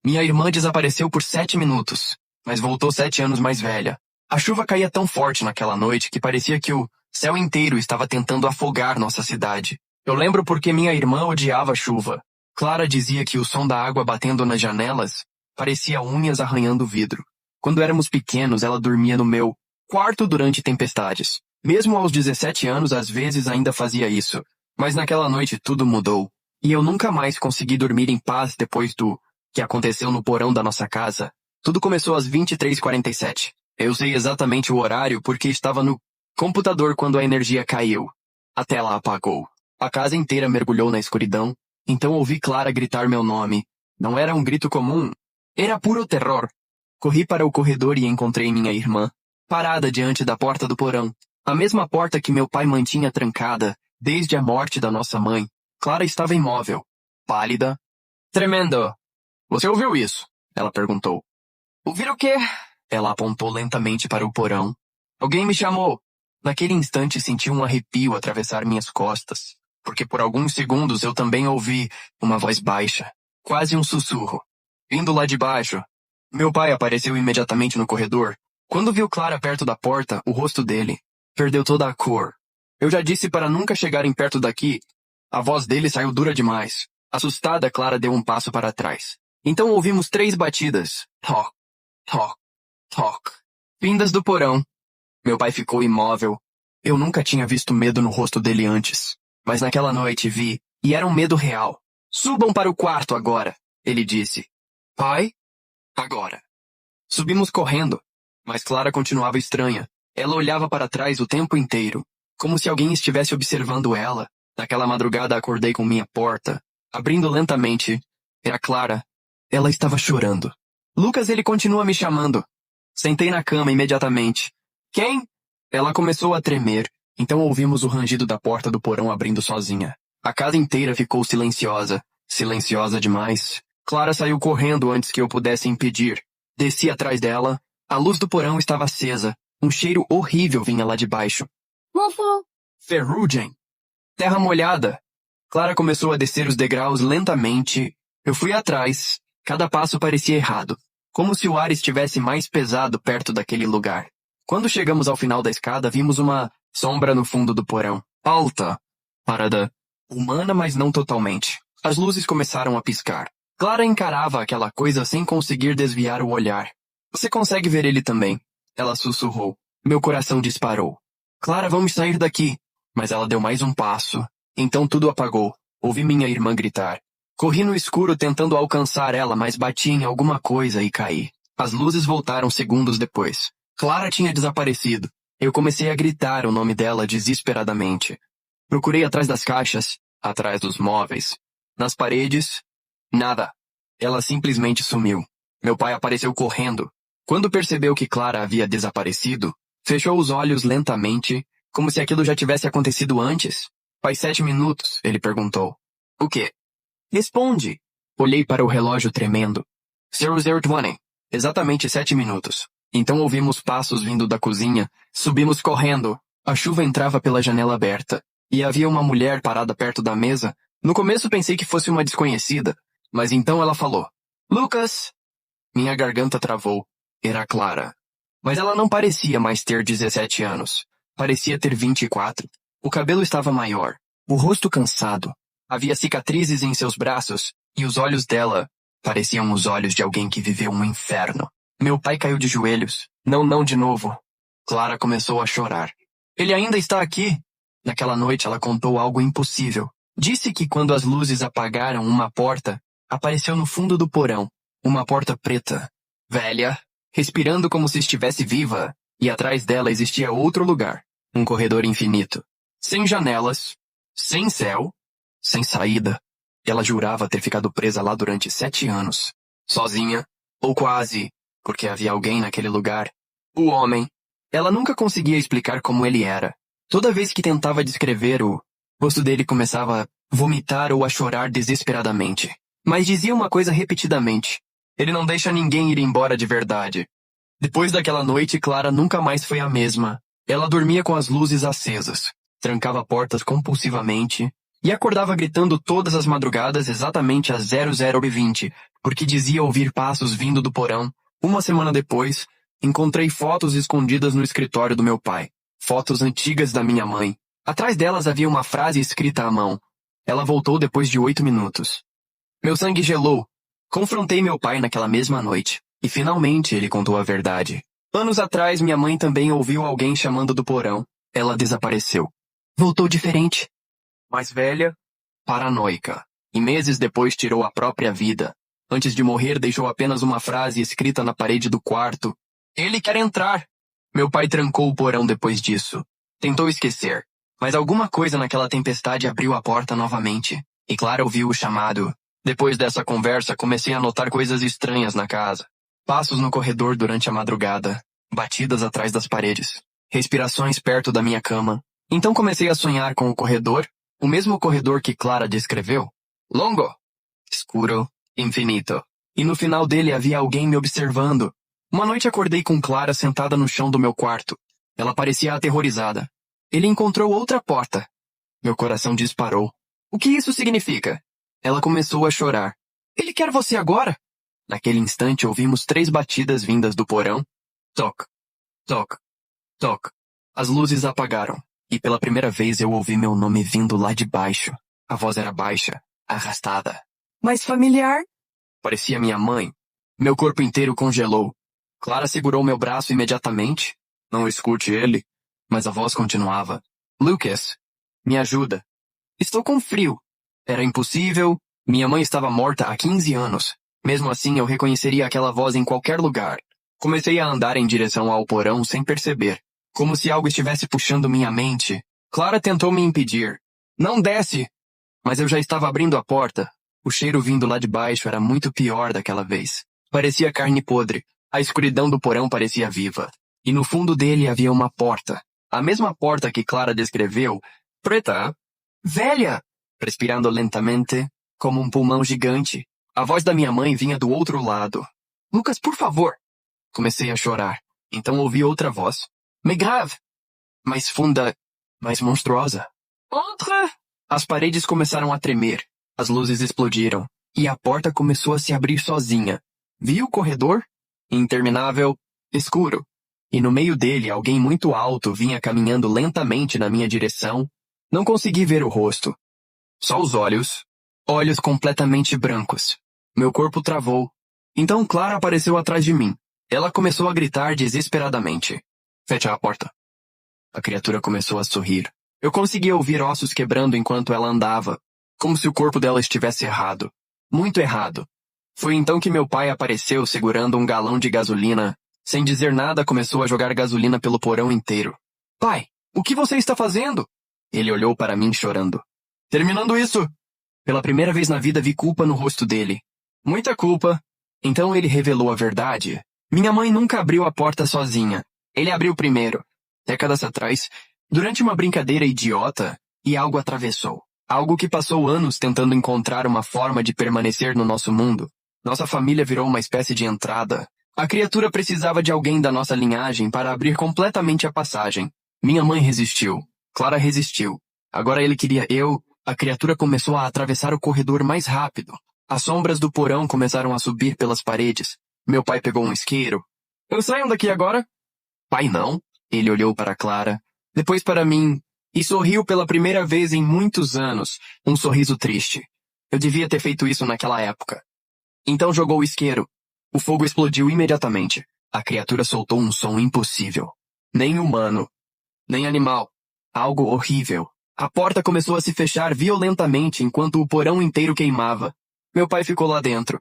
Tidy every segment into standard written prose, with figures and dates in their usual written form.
Minha irmã desapareceu por 7 minutos, mas voltou 7 anos mais velha. A chuva caía tão forte naquela noite que parecia que o céu inteiro estava tentando afogar nossa cidade. Eu lembro porque minha irmã odiava a chuva. Clara dizia que o som da água batendo nas janelas parecia unhas arranhando o vidro. Quando éramos pequenos, ela dormia no meu quarto durante tempestades. Mesmo aos 17 anos, às vezes ainda fazia isso. Mas naquela noite tudo mudou. E eu nunca mais consegui dormir em paz depois do que aconteceu no porão da nossa casa. Tudo começou às 23h47. Eu sei exatamente o horário porque estava no computador quando a energia caiu. A tela apagou. A casa inteira mergulhou na escuridão. Então ouvi Clara gritar meu nome. Não era um grito comum. Era puro terror. Corri para o corredor e encontrei minha irmã, parada diante da porta do porão. A mesma porta que meu pai mantinha trancada desde a morte da nossa mãe. Clara estava imóvel, pálida, tremendo. Você ouviu isso? Ela perguntou. Ouvir o quê? Ela apontou lentamente para o porão. Alguém me chamou. Naquele instante senti um arrepio atravessar minhas costas, porque por alguns segundos eu também ouvi uma voz baixa, quase um sussurro, vindo lá de baixo. Meu pai apareceu imediatamente no corredor. Quando viu Clara perto da porta, o rosto dele perdeu toda a cor. Eu já disse para nunca chegarem perto daqui. A voz dele saiu dura demais. Assustada, Clara deu um passo para trás. Então ouvimos 3 batidas. Toc, toc, toc. Vindas do porão. Meu pai ficou imóvel. Eu nunca tinha visto medo no rosto dele antes. Mas naquela noite vi, e era um medo real. Subam para o quarto agora, ele disse. Pai? Agora. Subimos correndo, mas Clara continuava estranha. Ela olhava para trás o tempo inteiro, como se alguém estivesse observando ela. Naquela madrugada acordei com minha porta, abrindo lentamente. Era Clara. Ela estava chorando. Lucas, ele continua me chamando. Sentei na cama imediatamente. Quem? Ela começou a tremer, então ouvimos o rangido da porta do porão abrindo sozinha. A casa inteira ficou silenciosa. Silenciosa demais. Clara saiu correndo antes que eu pudesse impedir. Desci atrás dela. A luz do porão estava acesa. Um cheiro horrível vinha lá de baixo. Fofo. Ferrugem. Terra molhada. Clara começou a descer os degraus lentamente. Eu fui atrás. Cada passo parecia errado. Como se o ar estivesse mais pesado perto daquele lugar. Quando chegamos ao final da escada, vimos uma sombra no fundo do porão. Alta. Parada. Humana, mas não totalmente. As luzes começaram a piscar. Clara encarava aquela coisa sem conseguir desviar o olhar. Você consegue ver ele também? Ela sussurrou. Meu coração disparou. Clara, vamos sair daqui. Mas ela deu mais um passo. Então tudo apagou. Ouvi minha irmã gritar. Corri no escuro tentando alcançar ela, mas bati em alguma coisa e caí. As luzes voltaram segundos depois. Clara tinha desaparecido. Eu comecei a gritar o nome dela desesperadamente. Procurei atrás das caixas, atrás dos móveis, nas paredes. Nada. Ela simplesmente sumiu. Meu pai apareceu correndo. Quando percebeu que Clara havia desaparecido, fechou os olhos lentamente, como se aquilo já tivesse acontecido antes. Faz 7 minutos, ele perguntou. O quê? Responde. Olhei para o relógio tremendo. 0020. Exatamente 7 minutos. Então ouvimos passos vindo da cozinha. Subimos correndo. A chuva entrava pela janela aberta. E havia uma mulher parada perto da mesa. No começo pensei que fosse uma desconhecida. Mas então ela falou. Lucas! Minha garganta travou. Era Clara. Mas ela não parecia mais ter 17 anos. Parecia ter 24. O cabelo estava maior. O rosto cansado. Havia cicatrizes em seus braços. E os olhos dela pareciam os olhos de alguém que viveu um inferno. Meu pai caiu de joelhos. Não de novo. Clara começou a chorar. Ele ainda está aqui? Naquela noite ela contou algo impossível. Disse que quando as luzes apagaram uma porta, apareceu no fundo do porão. Uma porta preta. Velha. Respirando como se estivesse viva. E atrás dela existia outro lugar. Um corredor infinito. Sem janelas. Sem céu. Sem saída. Ela jurava ter ficado presa lá durante 7 anos. Sozinha. Ou quase. Porque havia alguém naquele lugar. O homem. Ela nunca conseguia explicar como ele era. Toda vez que tentava descrever o rosto dele começava a vomitar ou a chorar desesperadamente. Mas dizia uma coisa repetidamente. Ele não deixa ninguém ir embora de verdade. Depois daquela noite, Clara nunca mais foi a mesma. Ela dormia com as luzes acesas. Trancava portas compulsivamente. E acordava gritando todas as madrugadas exatamente às 00h20, porque dizia ouvir passos vindo do porão. Uma semana depois, encontrei fotos escondidas no escritório do meu pai. Fotos antigas da minha mãe. Atrás delas havia uma frase escrita à mão. Ela voltou depois de 8 minutos. Meu sangue gelou. Confrontei meu pai naquela mesma noite. E finalmente ele contou a verdade. Anos atrás, minha mãe também ouviu alguém chamando do porão. Ela desapareceu. Voltou diferente. Mais velha, paranoica. E meses depois tirou a própria vida. Antes de morrer, deixou apenas uma frase escrita na parede do quarto. Ele quer entrar. Meu pai trancou o porão depois disso. Tentou esquecer. Mas alguma coisa naquela tempestade abriu a porta novamente. E Clara ouviu o chamado. Depois dessa conversa, comecei a notar coisas estranhas na casa. Passos no corredor durante a madrugada. Batidas atrás das paredes. Respirações perto da minha cama. Então comecei a sonhar com o corredor. O mesmo corredor que Clara descreveu. Longo. Escuro. Infinito. E no final dele havia alguém me observando. Uma noite acordei com Clara sentada no chão do meu quarto. Ela parecia aterrorizada. Ele encontrou outra porta. Meu coração disparou. O que isso significa? Ela começou a chorar. Ele quer você agora? Naquele instante ouvimos 3 batidas vindas do porão. Toc. Toc. Toc. As luzes apagaram. E pela primeira vez eu ouvi meu nome vindo lá de baixo. A voz era baixa, arrastada. Mas familiar? Parecia minha mãe. Meu corpo inteiro congelou. Clara segurou meu braço imediatamente. Não escute ele. Mas a voz continuava. Lucas, me ajuda. Estou com frio. Era impossível. Minha mãe estava morta há 15 anos. Mesmo assim, eu reconheceria aquela voz em qualquer lugar. Comecei a andar em direção ao porão sem perceber. Como se algo estivesse puxando minha mente. Clara tentou me impedir. Não desce! Mas eu já estava abrindo a porta. O cheiro vindo lá de baixo era muito pior daquela vez. Parecia carne podre. A escuridão do porão parecia viva. E no fundo dele havia uma porta. A mesma porta que Clara descreveu. Preta. Velha! Respirando lentamente, como um pulmão gigante. A voz da minha mãe vinha do outro lado. Lucas, por favor! Comecei a chorar. Então ouvi outra voz. Mais grave! Mais funda, mais monstruosa. Entre! As paredes começaram a tremer. As luzes explodiram. E a porta começou a se abrir sozinha. Vi o corredor? Interminável, escuro. E no meio dele alguém muito alto vinha caminhando lentamente na minha direção. Não consegui ver o rosto. Só os olhos. Olhos completamente brancos. Meu corpo travou. Então Clara apareceu atrás de mim. Ela começou a gritar desesperadamente. Feche a porta. A criatura começou a sorrir. Eu conseguia ouvir ossos quebrando enquanto ela andava. Como se o corpo dela estivesse errado. Muito errado. Foi então que meu pai apareceu segurando um galão de gasolina. Sem dizer nada, começou a jogar gasolina pelo porão inteiro. Pai, o que você está fazendo? Ele olhou para mim chorando. Terminando isso! Pela primeira vez na vida vi culpa no rosto dele. Muita culpa. Então ele revelou a verdade. Minha mãe nunca abriu a porta sozinha. Ele abriu primeiro. Décadas atrás, durante uma brincadeira idiota, e algo atravessou. Algo que passou anos tentando encontrar uma forma de permanecer no nosso mundo. Nossa família virou uma espécie de entrada. A criatura precisava de alguém da nossa linhagem para abrir completamente a passagem. Minha mãe resistiu. Clara resistiu. Agora ele queria eu. A criatura começou a atravessar o corredor mais rápido. As sombras do porão começaram a subir pelas paredes. Meu pai pegou um isqueiro. Eu saio daqui agora? Pai, não. Ele olhou para Clara, depois para mim, e sorriu pela primeira vez em muitos anos, um sorriso triste. Eu devia ter feito isso naquela época. Então jogou o isqueiro. O fogo explodiu imediatamente. A criatura soltou um som impossível. Nem humano. Nem animal. Algo horrível. A porta começou a se fechar violentamente enquanto o porão inteiro queimava. Meu pai ficou lá dentro.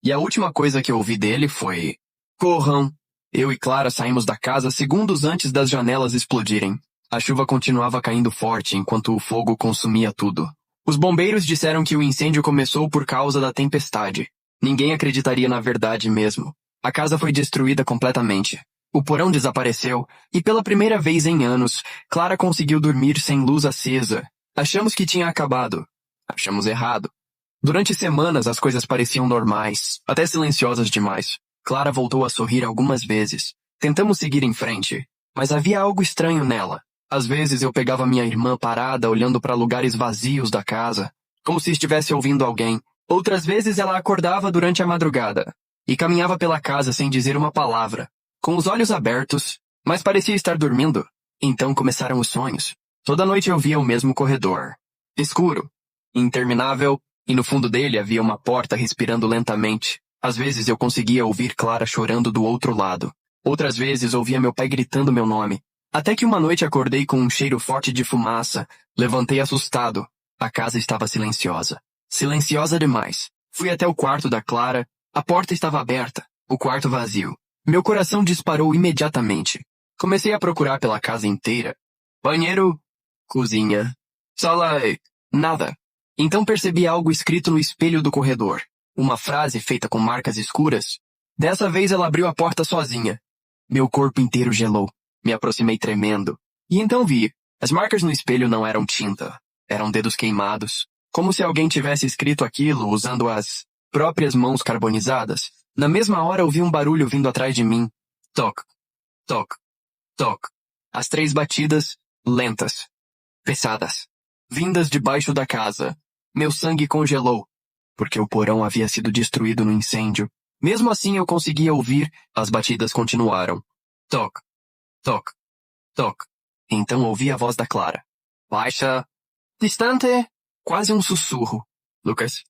E a última coisa que eu ouvi dele foi... Corram! Eu e Clara saímos da casa segundos antes das janelas explodirem. A chuva continuava caindo forte enquanto o fogo consumia tudo. Os bombeiros disseram que o incêndio começou por causa da tempestade. Ninguém acreditaria na verdade mesmo. A casa foi destruída completamente. O porão desapareceu, e pela primeira vez em anos, Clara conseguiu dormir sem luz acesa. Achamos que tinha acabado. Achamos errado. Durante semanas as coisas pareciam normais, até silenciosas demais. Clara voltou a sorrir algumas vezes. Tentamos seguir em frente, mas havia algo estranho nela. Às vezes eu pegava minha irmã parada olhando para lugares vazios da casa, como se estivesse ouvindo alguém. Outras vezes ela acordava durante a madrugada e caminhava pela casa sem dizer uma palavra, com os olhos abertos, mas parecia estar dormindo. Então começaram os sonhos. Toda noite eu via o mesmo corredor. Escuro, interminável, e no fundo dele havia uma porta respirando lentamente. Às vezes eu conseguia ouvir Clara chorando do outro lado. Outras vezes ouvia meu pai gritando meu nome. Até que uma noite acordei com um cheiro forte de fumaça. Levantei assustado. A casa estava silenciosa. Silenciosa demais. Fui até o quarto da Clara. A porta estava aberta. O quarto vazio. Meu coração disparou imediatamente. Comecei a procurar pela casa inteira. Banheiro, cozinha, sala, nada. Então percebi algo escrito no espelho do corredor. Uma frase feita com marcas escuras. Dessa vez ela abriu a porta sozinha. Meu corpo inteiro gelou. Me aproximei tremendo. E então vi. As marcas no espelho não eram tinta. Eram dedos queimados. Como se alguém tivesse escrito aquilo usando as próprias mãos carbonizadas. Na mesma hora ouvi um barulho vindo atrás de mim. Toc, toc, toc. As 3 batidas, lentas, pesadas, vindas debaixo da casa. Meu sangue congelou, porque o porão havia sido destruído no incêndio. Mesmo assim eu conseguia ouvir, as batidas continuaram. Toc, toc, toc. Então ouvi a voz da Clara. Baixa, distante, quase um sussurro. Lucas.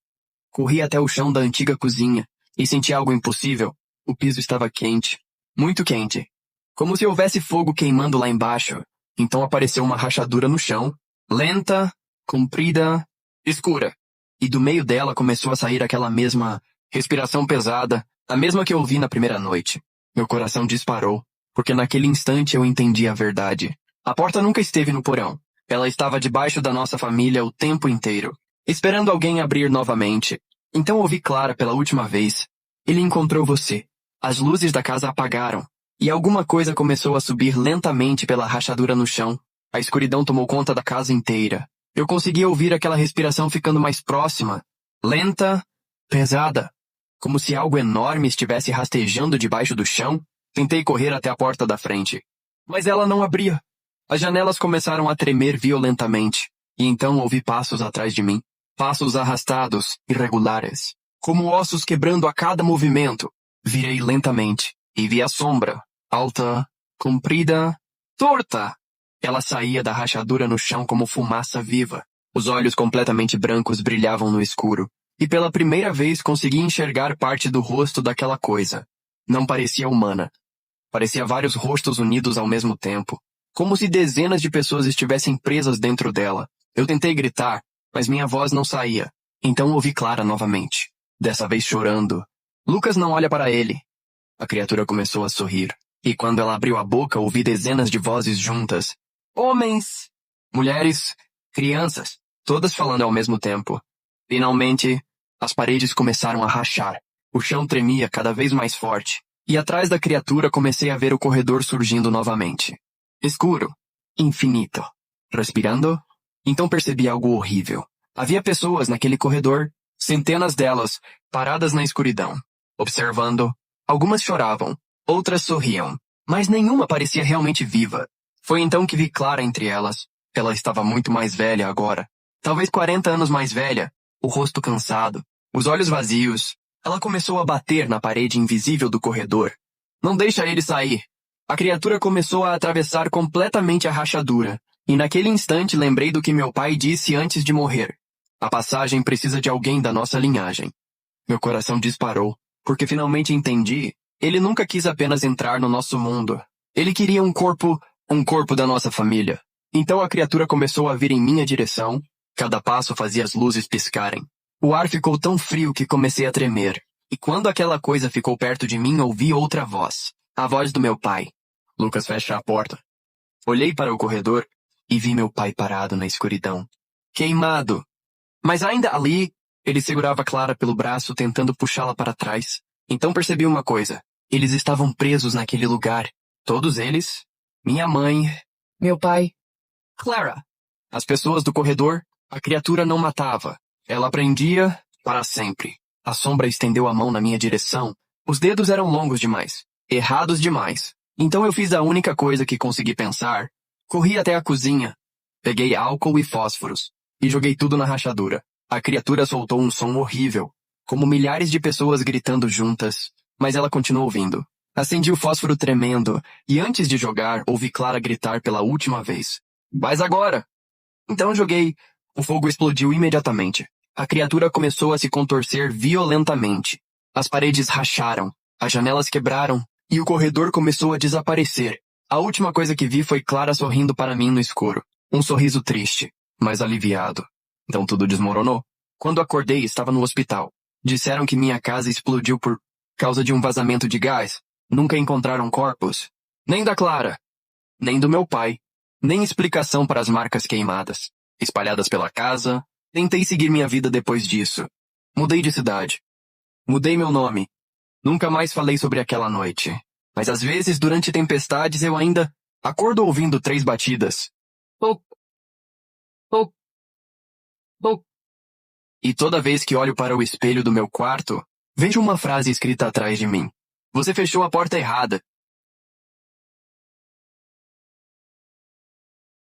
Corri até o chão da antiga cozinha e senti algo impossível. O piso estava quente, muito quente. Como se houvesse fogo queimando lá embaixo. Então apareceu uma rachadura no chão, lenta, comprida, escura. E do meio dela começou a sair aquela mesma respiração pesada, a mesma que eu ouvi na primeira noite. Meu coração disparou, porque naquele instante eu entendi a verdade. A porta nunca esteve no porão. Ela estava debaixo da nossa família o tempo inteiro, esperando alguém abrir novamente. Então ouvi Clara pela última vez. Ele encontrou você. As luzes da casa apagaram. E alguma coisa começou a subir lentamente pela rachadura no chão. A escuridão tomou conta da casa inteira. Eu conseguia ouvir aquela respiração ficando mais próxima, lenta, pesada, como se algo enorme estivesse rastejando debaixo do chão. Tentei correr até a porta da frente, mas ela não abria. As janelas começaram a tremer violentamente, e então ouvi passos atrás de mim, passos arrastados, irregulares, como ossos quebrando a cada movimento. Virei lentamente e vi a sombra. Alta, comprida, torta. Ela saía da rachadura no chão como fumaça viva. Os olhos completamente brancos brilhavam no escuro. E pela primeira vez consegui enxergar parte do rosto daquela coisa. Não parecia humana. Parecia vários rostos unidos ao mesmo tempo. Como se dezenas de pessoas estivessem presas dentro dela. Eu tentei gritar, mas minha voz não saía. Então ouvi Clara novamente. Dessa vez chorando. Lucas não olha para ele. A criatura começou a sorrir. E quando ela abriu a boca, ouvi dezenas de vozes juntas. Homens, mulheres, crianças, todas falando ao mesmo tempo. Finalmente, as paredes começaram a rachar. O chão tremia cada vez mais forte. E atrás da criatura comecei a ver o corredor surgindo novamente. Escuro, infinito. Respirando, então percebi algo horrível. Havia pessoas naquele corredor, centenas delas, paradas na escuridão, observando. Algumas choravam. Outras sorriam, mas nenhuma parecia realmente viva. Foi então que vi Clara entre elas. Ela estava muito mais velha agora. Talvez 40 anos mais velha. O rosto cansado. Os olhos vazios. Ela começou a bater na parede invisível do corredor. Não deixa ele sair. A criatura começou a atravessar completamente a rachadura. E naquele instante lembrei do que meu pai disse antes de morrer. A passagem precisa de alguém da nossa linhagem. Meu coração disparou, porque finalmente entendi. Ele nunca quis apenas entrar no nosso mundo. Ele queria um corpo da nossa família. Então a criatura começou a vir em minha direção. Cada passo fazia as luzes piscarem. O ar ficou tão frio que comecei a tremer. E quando aquela coisa ficou perto de mim, ouvi outra voz. A voz do meu pai. Lucas, fecha a porta. Olhei para o corredor e vi meu pai parado na escuridão. Queimado. Mas ainda ali, ele segurava Clara pelo braço, tentando puxá-la para trás. Então percebi uma coisa. Eles estavam presos naquele lugar. Todos eles. Minha mãe. Meu pai. Clara. As pessoas do corredor. A criatura não matava. Ela prendia para sempre. A sombra estendeu a mão na minha direção. Os dedos eram longos demais. Errados demais. Então eu fiz a única coisa que consegui pensar. Corri até a cozinha, peguei álcool e fósforos e joguei tudo na rachadura. A criatura soltou um som horrível, como milhares de pessoas gritando juntas, mas ela continuou vindo. Acendi o fósforo tremendo e antes de jogar, ouvi Clara gritar pela última vez. Mas agora! Então joguei. O fogo explodiu imediatamente. A criatura começou a se contorcer violentamente. As paredes racharam, as janelas quebraram e o corredor começou a desaparecer. A última coisa que vi foi Clara sorrindo para mim no escuro. Um sorriso triste, mas aliviado. Então tudo desmoronou. Quando acordei, estava no hospital. Disseram que minha casa explodiu por causa de um vazamento de gás. Nunca encontraram corpos. Nem da Clara. Nem do meu pai. Nem explicação para as marcas queimadas, espalhadas pela casa. Tentei seguir minha vida depois disso. Mudei de cidade. Mudei meu nome. Nunca mais falei sobre aquela noite. Mas às vezes, durante tempestades, eu ainda acordo ouvindo 3 batidas. Pou, pou, pou. E toda vez que olho para o espelho do meu quarto, vejo uma frase escrita atrás de mim. Você fechou a porta errada.